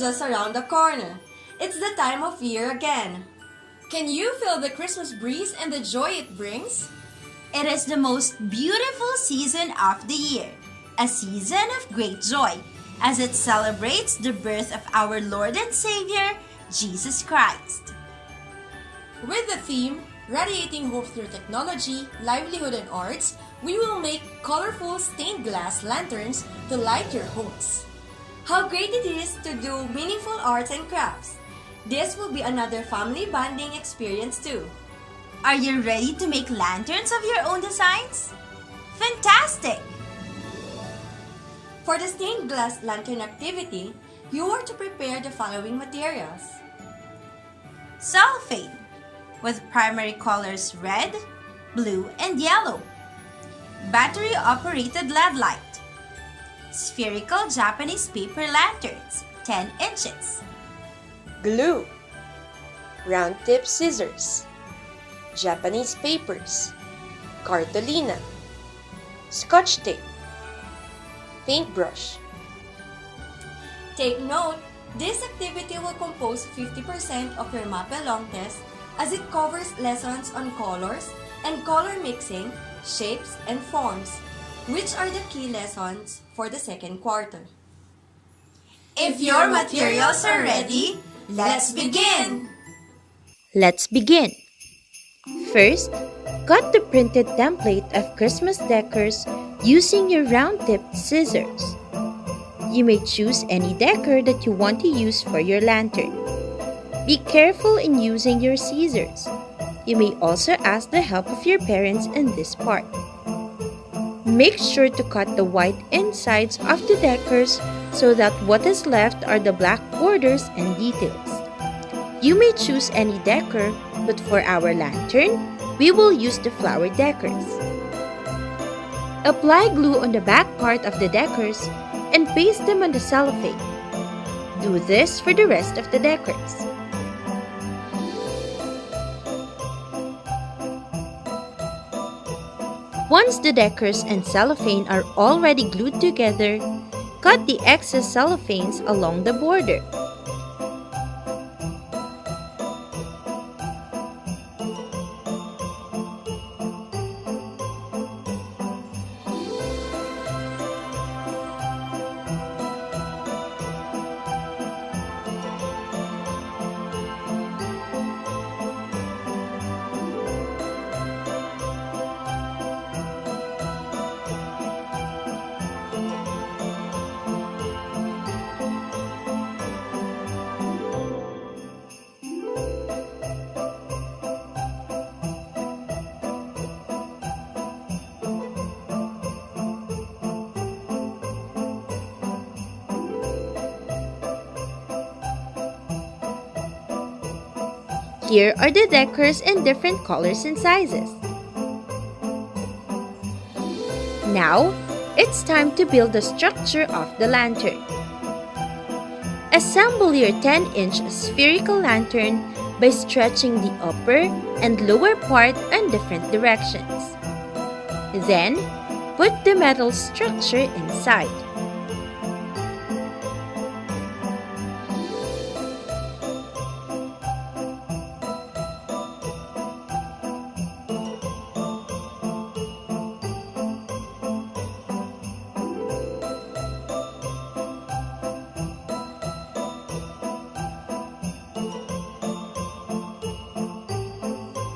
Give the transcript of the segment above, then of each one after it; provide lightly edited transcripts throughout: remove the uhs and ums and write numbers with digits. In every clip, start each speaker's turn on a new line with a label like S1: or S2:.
S1: just around the corner. It's the time of year again.
S2: Can you feel the Christmas breeze and the joy it brings?
S3: It is the most beautiful season of the year, a season of great joy, as it celebrates the birth of our Lord and Savior, Jesus Christ.
S2: With the theme, Radiating Hope Through Technology, Livelihood and Arts, we will make colorful stained glass lanterns to light your homes.
S1: How great it is to do meaningful arts and crafts. This will be another family bonding experience too.
S3: Are you ready to make lanterns of your own designs? Fantastic!
S1: For the stained glass lantern activity, you are to prepare the following materials.
S3: Cellophane, with primary colors red, blue, and yellow. Battery-operated LED light. Spherical Japanese paper lanterns, 10 inches.
S4: Glue, round tip scissors, Japanese papers, cartolina, scotch tape, paintbrush.
S1: Take note, this activity will compose 50% of your MAPE long test as it covers lessons on colors and color mixing, shapes, and forms, which are the key lessons for the second quarter.
S3: If your materials are ready, let's begin!
S5: Let's begin! First, cut the printed template of Christmas decors using your round-tipped scissors. You may choose any decor that you want to use for your lantern. Be careful in using your scissors. You may also ask the help of your parents in this part. Make sure to cut the white insides of the decors so that what is left are the black borders and details. You may choose any decor, but for our lantern, we will use the flower decors. Apply glue on the back part of the decors and paste them on the cellophane. Do this for the rest of the decors. Once the decors and cellophane are already glued together, cut the excess cellophanes along the border. Here are the decors in different colors and sizes. Now, it's time to build the structure of the lantern. Assemble your 10-inch spherical lantern by stretching the upper and lower part in different directions. Then, put the metal structure inside.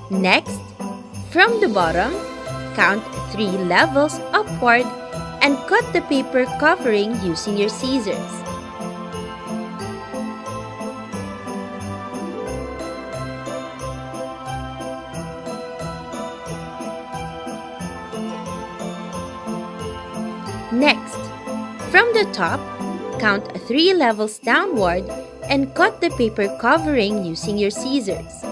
S5: Next, from the bottom, count 3 levels upward and cut the paper covering using your scissors. Next, from the top, count 3 levels downward and cut the paper covering using your scissors.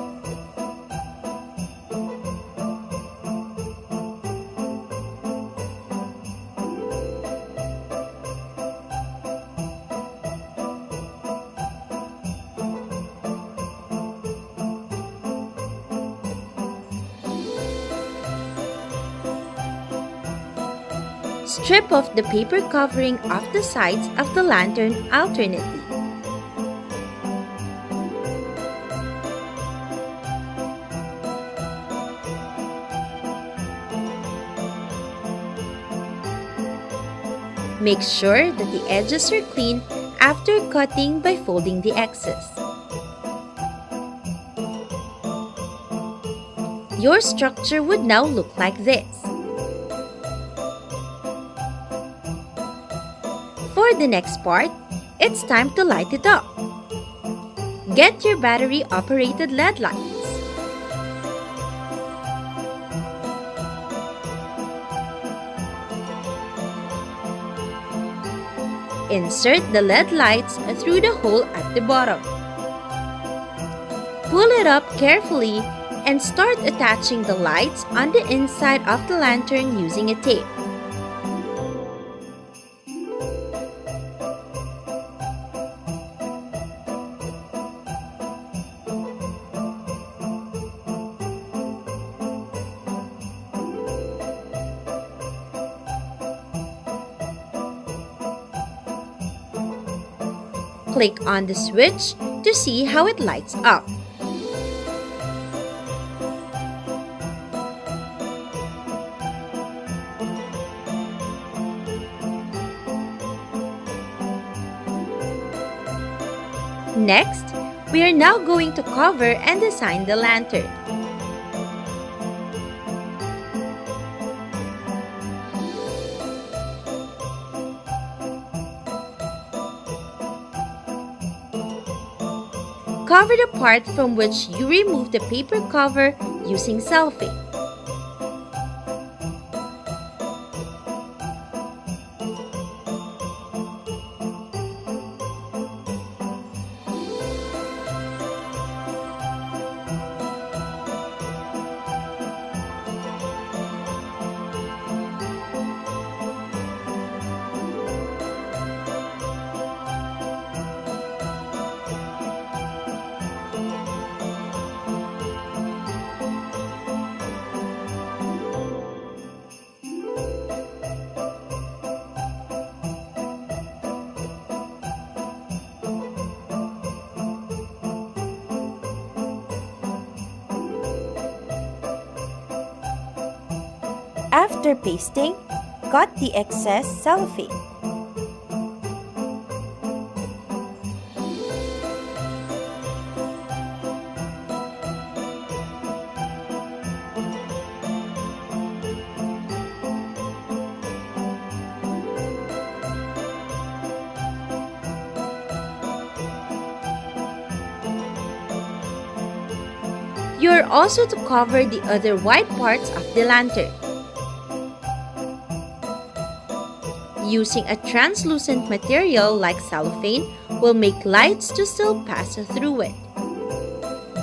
S5: Strip off the paper covering off the sides of the lantern alternately. Make sure that the edges are clean after cutting by folding the excess. Your structure would now look like this. For the next part, it's time to light it up. Get your battery-operated LED lights. Insert the LED lights through the hole at the bottom. Pull it up carefully and start attaching the lights on the inside of the lantern using a tape. Click on the switch to see how it lights up. Next, we are now going to cover and design the lantern. Cover the part from which you remove the paper cover using cellophane. After pasting, cut the excess cellophane. You are also to cover the other white parts of the lantern. Using a translucent material like cellophane will make lights to still pass through it.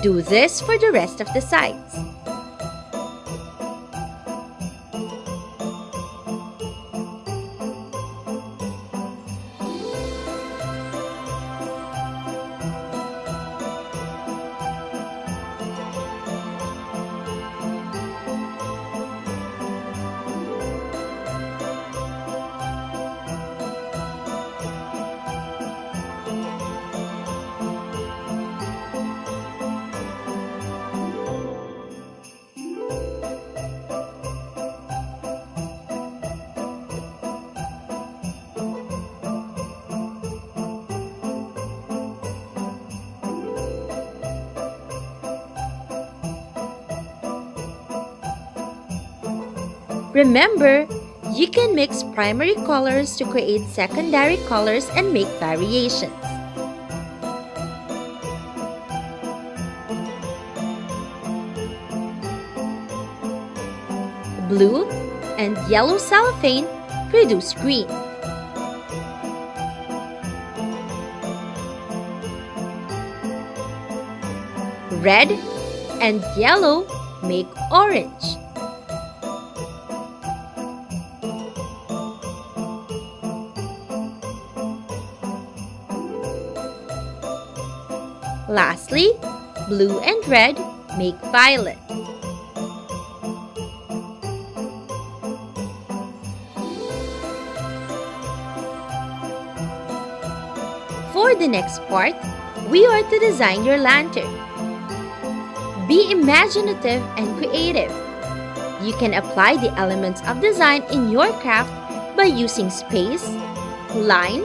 S5: Do this for the rest of the sides. Remember, you can mix primary colors to create secondary colors and make variations. Blue and yellow cellophane produce green. Red and yellow make orange. Lastly, blue and red make violet. For the next part, we are to design your lantern. Be imaginative and creative. You can apply the elements of design in your craft by using space, line,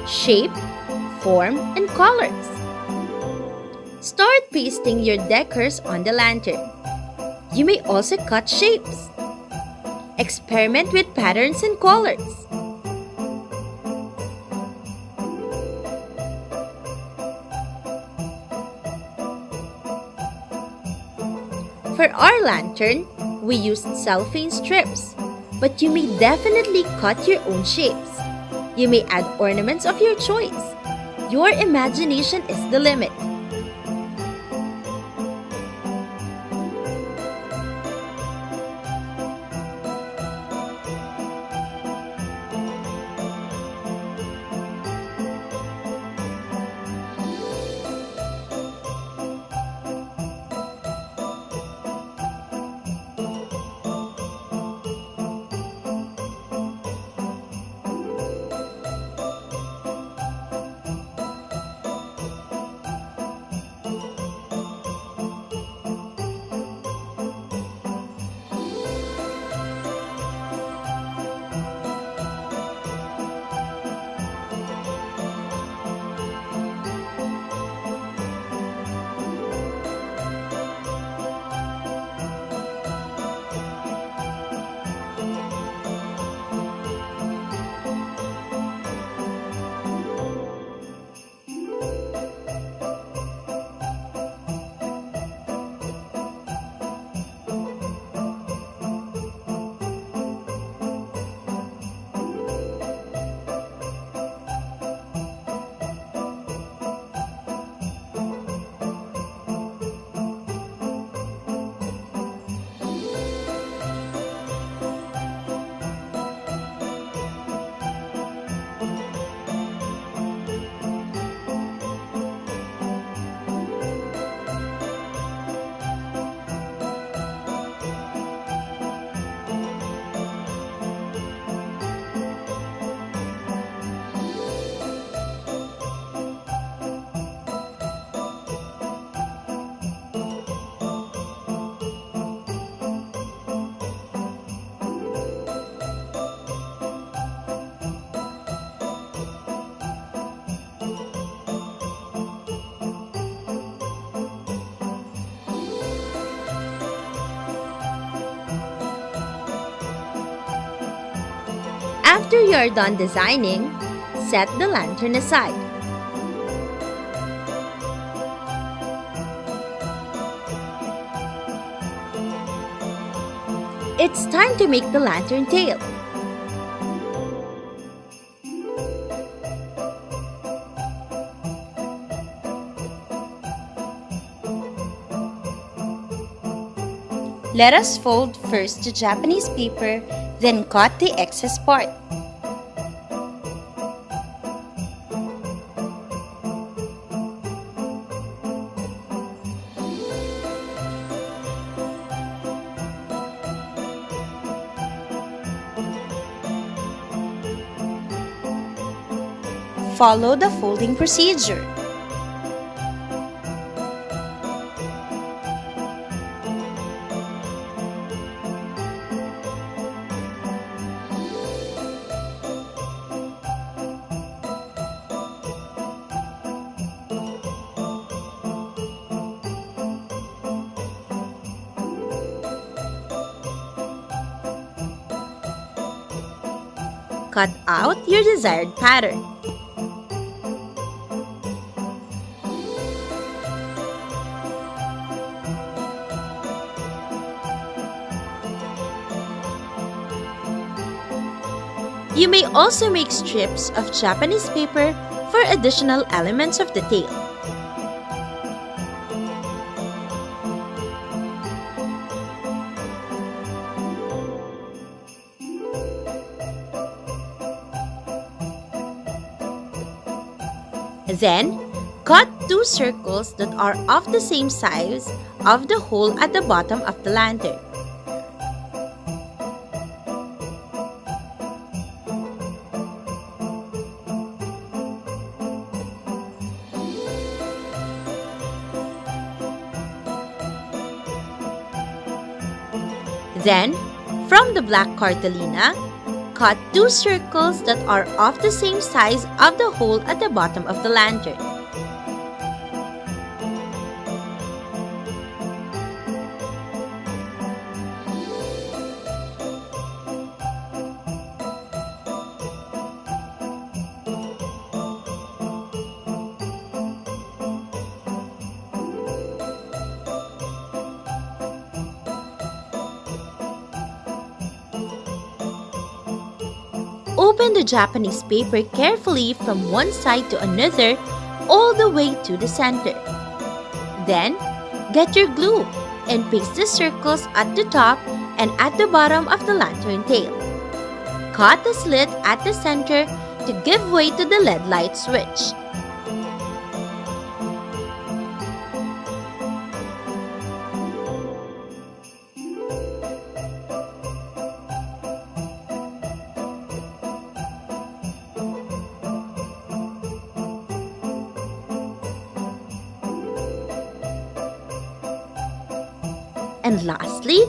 S5: shape, form, and colors. Start pasting your decors on the lantern. You may also cut shapes. Experiment with patterns and colors. For our lantern, we used cellophane strips, but you may definitely cut your own shapes. You may add ornaments of your choice. Your imagination is the limit. After you are done designing, set the lantern aside. It's time to make the lantern tail. Let us fold first the Japanese paper, then cut the excess part. Follow the folding procedure. Cut out your desired pattern. You may also make strips of Japanese paper for additional elements of the tail. Then, cut two circles that are of the same size of the hole at the bottom of the lantern. Then, from the black cartolina, cut 2 circles that are of the same size of the hole at the bottom of the lantern. Open the Japanese paper carefully from one side to another all the way to the center. Then, get your glue and paste the circles at the top and at the bottom of the lantern tail. Cut the slit at the center to give way to the LED light switch. And lastly,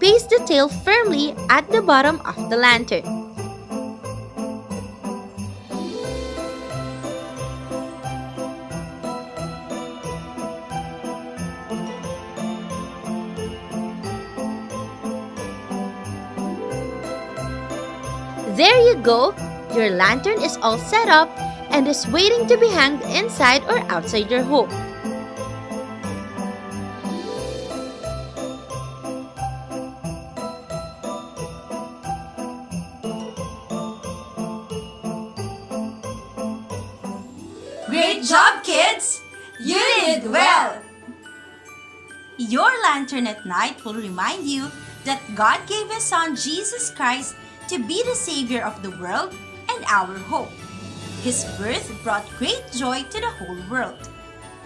S5: paste the tail firmly at the bottom of the lantern. There you go! Your lantern is all set up and is waiting to be hanged inside or outside your home.
S1: Great job, kids! You did well!
S3: Your lantern at night will remind you that God gave His Son Jesus Christ to be the Savior of the world and our hope. His birth brought great joy to the whole world.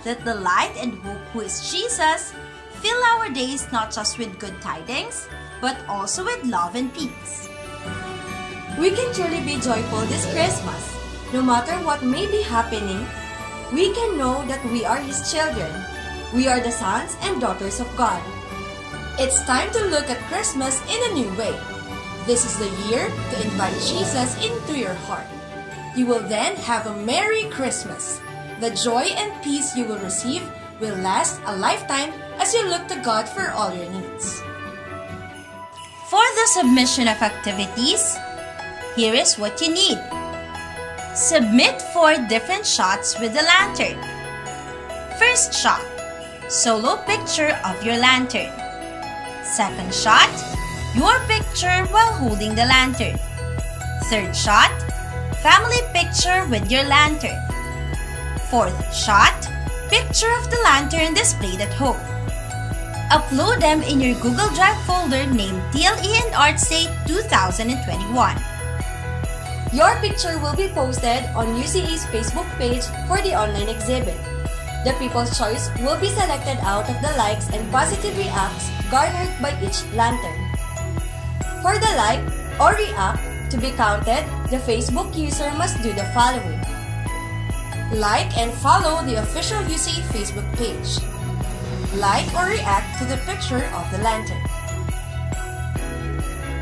S3: Let the light and hope who is Jesus fill our days not just with good tidings, but also with love and peace.
S1: We can truly be joyful this Christmas. No matter what may be happening, we can know that we are His children. We are the sons and daughters of God.
S2: It's time to look at Christmas in a new way. This is the year to invite Jesus into your heart. You will then have a Merry Christmas. The joy and peace you will receive will last a lifetime as you look to God for all your needs.
S3: For the submission of activities, here is what you need. Submit 4 different shots with the lantern. First shot, solo picture of your lantern. Second shot, your picture while holding the lantern. Third shot, family picture with your lantern. Fourth shot, picture of the lantern displayed at home. Upload them in your Google Drive folder named TLE and Arts Day 2021.
S1: Your picture will be posted on UCA's Facebook page for the online exhibit. The People's Choice will be selected out of the likes and positive reacts garnered by each lantern. For the like or react to be counted, the Facebook user must do the following.
S2: Like and follow the official UCA Facebook page. Like or react to the picture of the lantern.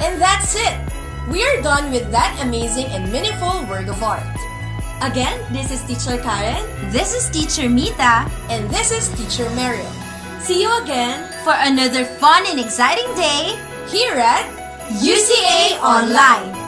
S2: And that's it! We are done with that amazing and meaningful work of art.
S1: Again, this is Teacher Karen.
S3: This is Teacher Mita.
S2: And this is Teacher Mariel.
S1: See you again
S3: For another fun and exciting day
S2: here at
S3: UCA Online.